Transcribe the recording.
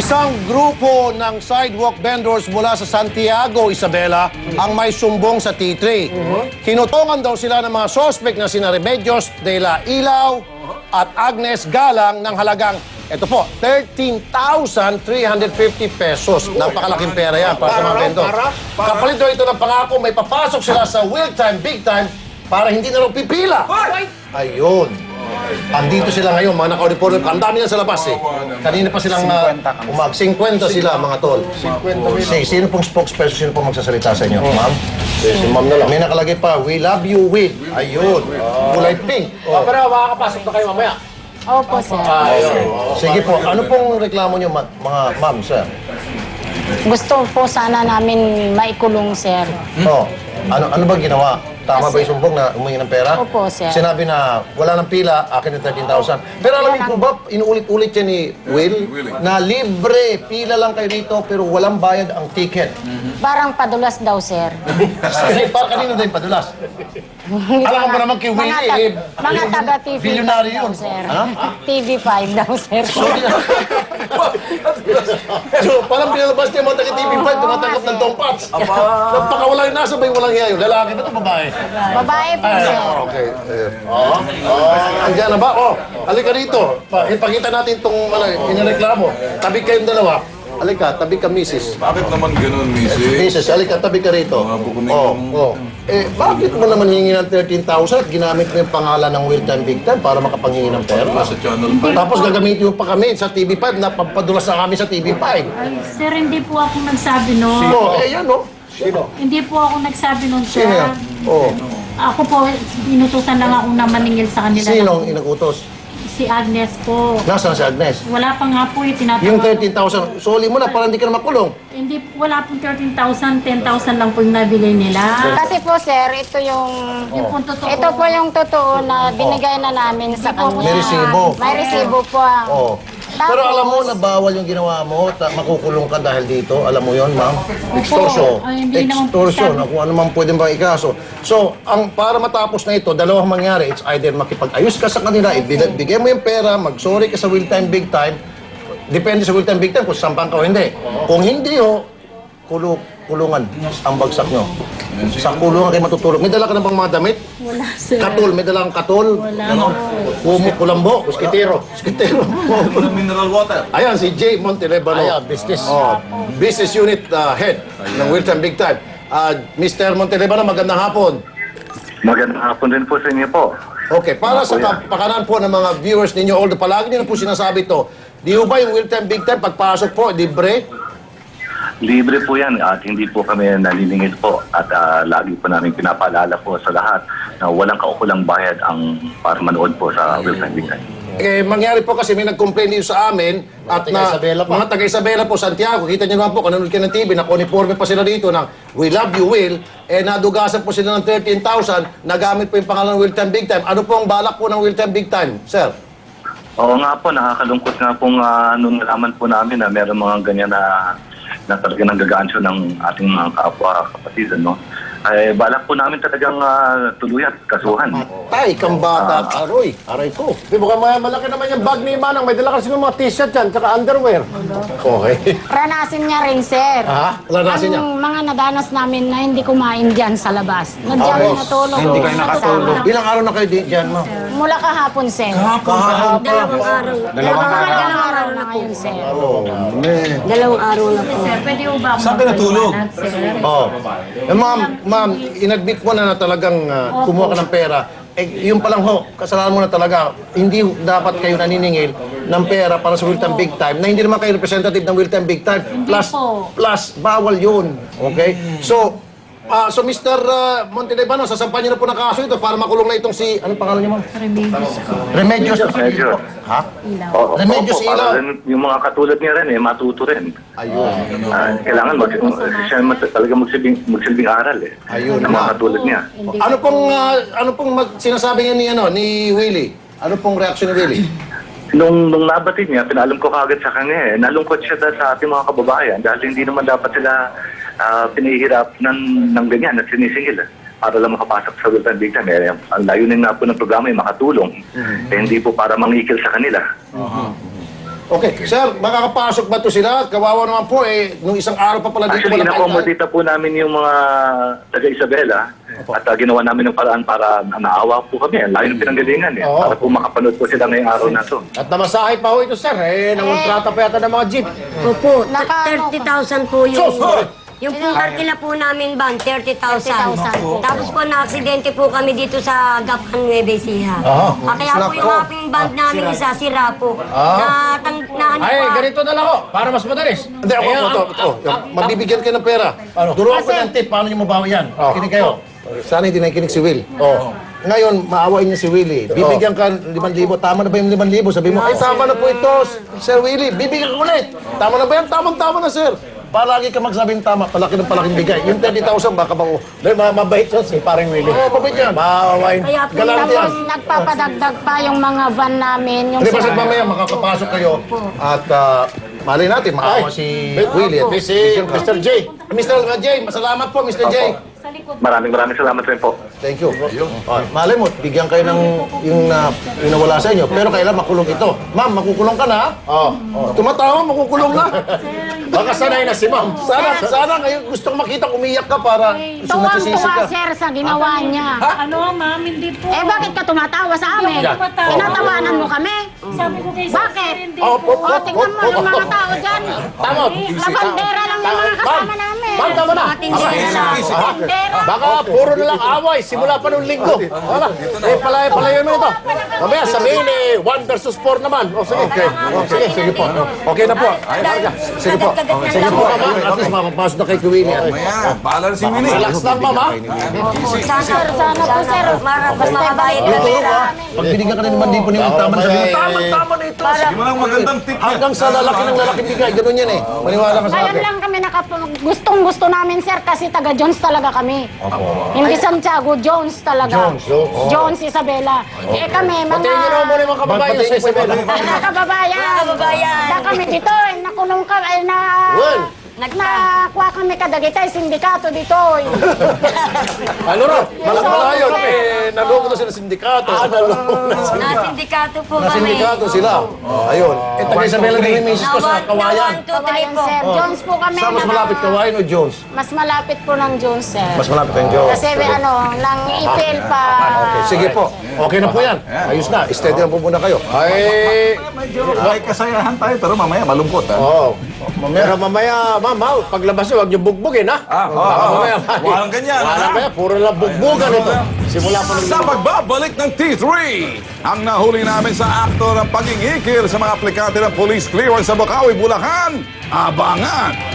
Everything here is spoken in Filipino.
Isang grupo ng sidewalk vendors mula sa Santiago, Isabela, ang may sumbong sa T3. Kinutongan daw sila ng mga sospek na sina Remedios de la Ilaw at Agnes Galang ng halagang, ito po, 13,350 pesos. Napakalaking pera yan para sa mga vendor. Kapalit daw ito ng pangako, may papasok sila sa Will Time, Big Time, para hindi na raw pipila. Ayun. Andito sila ngayon, mga naka-uniforme. Ang dami yan sa labas eh. Kanina pa silang 50 sila, mga tol. 50. Sino pong spokesperson, sino pong magsasalita sa inyo? Ma'am? Si ma'am na lang. May nakalagay pa, we love you, Will. Ayun. Kulay pink. Pero makakapasok na kayo mamaya. Opo, sir. Sige po, ano pong reklamo nyo, mga ma'am, sir? Gusto po sana namin maikulong, sir. Ano ba ginawa? Tama ba yung sumbong na humingi ng pera? Opo, sir. Sinabi na wala ng pila, akin yung 13,000. Pero alam mo po ba, inuulit-ulit yan ni Will, na libre, pila lang kayo dito, pero walang bayad ang ticket. Parang padulas daw, sir. Kasi para kanino din padulas? Alam mo naman kay Willie, eh, Mga taga TV5 bilyonaryo daw, yun. sir. Ha? TV5 daw, sir. So, parang pinalabas niya mga taga-TV5, tumatanggap ng tongpats. Napakawalang nasa ba yung walang hiya yun? Lalaki ba ito, babae? Babae po, sir. Okay. Andiyan na ba? Halika dito. Ipakita natin itong inireklamo. Tabi kayong dalawa. Halika, tabi ka, misis. Bakit naman ganun, Mrs.? Misis, halika, tabi ka rito. Bakit mo naman hingi ng 13,000 at ginamit mo yung pangalan ng Will Time Big Time para makapanghingi ng pera? Sa Channel 5. Tapos gagamitin mo pa kami sa TV5 na pampadulas na kami sa TV5. Ay, sir, hindi po ako nagsabi nun. Yan, no? Hindi po ako nagsabi nun, sir. Sino yan? Ako po, inutusan lang ako na maningil sa kanila. Sinong inagutos? Si Agnes po. Nasaan si Agnes? Wala pa nga po, tinatawag. Yung 13,000, soli mo na para hindi ka na makulong. Hindi, wala pong 13,000, 10,000 lang po yung nabigay nila. Kasi po, sir, ito yung... Yung po totoo. Ito po yung totoo na binigay na namin sa kanya. May resibo. May resibo po. Pero alam mo na bawal yung ginawa mo, makukulong ka dahil dito. Alam mo yon, ma'am? Extortion. Ay, hindi naman Extortion. sabi. Kung ano man pwede ba ikaso. So, para matapos na ito, dalawang mangyari. It's either makipag-ayos ka sa kanila, ibigay mo yung pera, mag-sorry ka sa Will Time Big Time. Depende sa Will Time Big Time kung sampan ka o hindi. Kung hindi kulungan ang bagsak nyo. Sa kulungan kayo matutulog. May dala ka na bang mga damit? Wala, sir. Katul, may dalang katul. Wala. Kulambo, Muskitero. Mineral water. Ayan, si Jay Montelebano. Ayan, business. Business unit head ng Will Time Big Time. Mr. Montelebano, magandang hapon. Magandang hapon din po sa inyo po. Okay, para sa kapakanan po ng mga viewers ninyo, although palagi nyo na po sinasabi to, di ba yung Will Time Big Time, pagpasok po, libre? Libre po yan at hindi po kami naniningil po at lagi po namin pinapaalala po sa lahat na walang kaukulang bayad ang para manood po sa Will Time Big Time. Mangyari po kasi may nag-complain dito sa amin at mga taga-Isabela po, Santiago, kita nyo naman po, kung nanonood kayo ng TV, naka-uniforme pa sila dito ng We Love You Will, nadugasan po sila ng 13,000, nagamit po yung pangalan ng Will Time Big Time. Ano po ang balak po ng Will Time Big Time, sir? Oo nga po, nakakalungkot nga pong nung nalaman po namin na meron mga ganyan na talaga nanggagansyo ng ating mga kapatid, no? Ay, balak po namin talagang tuluyan, kasuhan. Tay, kang bata, aroy, aray ko. Di ba malaki naman yung bag ni Manang, may dala kasi ng mga t-shirt yan, tsaka underwear. Okay. Ranasin niya rin, sir. Ranasin niya? Ang mga nadanas namin na hindi kumain dyan sa labas. Nandiyan natulog. Hindi kayo nakatulog. Ilang araw na kayo dyan, ma'am? Mula kahapon, sir. Dalawang araw na ngayon, sir. Dalawang araw na po. Sir, pwede mo ba ako Saan ka natulog? sir? Ma'am, in-admit mo na talagang kumuha ka ng pera. Yung palang kasalanan mo na talaga, hindi dapat kayo naniningil ng pera para sa Will Time Big Time na hindi naman kayo representative ng Will Time Big Time. Plus, bawal yun. Okay? So Mr. Montelebano, sasampan niyo na po ng kaso ito para makulong na itong si... Anong pangalan niyo, ma'am? Remedios. Ha? Oo, Remedios opo, Ilaw. para rin yung mga katulad niya rin, matuto rin. Ayun. Kailangan siya talaga magsilbing aral Ayun ng mga katulad niya. Ano pong sinasabi niya ni Willie? Ano pong reaksyon ni Willie? Nung nabatid niya, pinalam ko kagad sa kanya nalungkot siya sa ating mga kababayan dahil hindi naman dapat sila pinahihirap ng ganyan at sinisingil para lang makapasok sa Will Time Big Time. Ang layunin nga po ng programa ay makatulong. Hindi po para mangikil sa kanila. Okay, sir, makakapasok ba to sila? Kawawa naman po nung isang araw pa pala dito. Actually, walang inakomodita po namin yung mga taga-Isabela at ginawa namin ng paraan para naawa po kami. Ang layo ng pinanggalingan Oo. para po makapanood po sila ngayong araw na to. At namasahe pa ho ito, sir. Nangontrata pa yata ng mga jeep. Opo, Naka- 30,000 po yung... Sus! Yung pong arkila po namin ban, 30,000. 30,000 po. Tapos po na-aksidente po kami dito sa Gapan, Nueva Ecija. Kaya po yung aking band namin isa, sira po. Na ano Ay, pa. ganito na lang ho. Para mas madalis. Hindi, ako, ito. Magbibigyan kayo ng pera. Ano? Turuan ko ng tip, paano nyo mabawi yan. Kinig kayo. Sana hindi nakikinig si Will. Ngayon, maawain niya si Willie. Bibigyan ka 5,000. Tama na ba yung 5,000? Sabi mo, ay, tama na po ito, Sir Willie. Bibigyan ko ulit. Tama na ba yan? Tamang-tama na, sir. Palagi ka magsabing tama, palaki ng palaking bigay. Yung 30,000, baka ba Mabait siya si paring Willie. Oo, mabait yan. Maawain. Kaya po Galante yan. Tapos nagpapadagdag pa yung mga van namin. Yung Hindi, basta mamaya makakapasok kayo at malay natin, maawa si Willie. At Si Mr. J. Mr. J, masalamat po, Mr. J. Maraming salamat rin po. Thank you. Malay mo, bigyan kayo ng yung nawala sa inyo. Pero kailan makulong ito. Ma'am, makukulong ka na. Tumatawa, makukulong na. Baka sanay na si ma'am. Sana ngayon gusto ko makita umiyak ka para nagsisisi tuwang-tuwa, ka. sir, sa ginawa niya. Ano, ma'am, hindi po. Eh, bakit ka tumatawa sa amin? Hindi ako tumatawa. Tinatawanan mo kami? Sabi ko kay Bakit? Sir, hindi O, po. tingnan mo yung mga tao dyan. Tama. Labandera lang yung mga kasama namin. Ma'am, tama na. Ating sila. Labandera. Baka puro na lang away. Simula pa nung linggo. Wala. Palayo mo ito. Mamaya sabihin 1 versus 4 naman. O sige. Sige po. Okay na po. Sige po. Sige po. At least makapasok na kay Willie. Maya, bahala na si Willie. Relax lang, ma'am, ha? Sana po, mas makabayad na pera. Pag binigyan ka na naman din po niyo, tama na sabihin, tama na ito. Sige mo lang magandang tip yan. Hanggang sa lalaki ng lalaking bigay, ganun yan eh. Maniwala ka sa Ngayon akin. lang kami gustong-gusto namin, sir, kasi taga Jones talaga kami. Hindi Santiago, Jones talaga. Jones, Isabela. Eh kami, mga... Patayin niyo naman muna yung mga kababayan sa Isabela. Mga kababayan. Kababayan. Na kami dito, nakulong kami, nakuha kami kadagitay, sindikato dito. Ano ro? Malayo, naloko na sila sindikato. Nasindikato po Na kami. sindikato sila. Ayun. Eh, taga Isabela din yung misis ko sa Kawayan. 1, 2, 3 Kawayan, po. sir. Jones po kami. Saan mas malapit, Kawayan o Jones? Mas malapit po ng Jones, sir. Mas malapit ang Jones. Kasi nang ipil pa. Okay, sige po. Okay na po yan. Ayos na. Steady na po muna kayo. Ay, Medyo may kasayahan tayo, pero mamaya malungkot, ha? pero mamaya, ma'am, paglabas niyo, huwag niyo bugbugin, ha? Mamaya, Walang ganyan, Walang ha? kaya, puro lang bugbugan ito. Simula pa Sa pagbabalik ng T3, ang nahuli namin sa akto ng pagingikil sa mga aplikante ng police clearance sa Bukawi, Bulacan, abangan!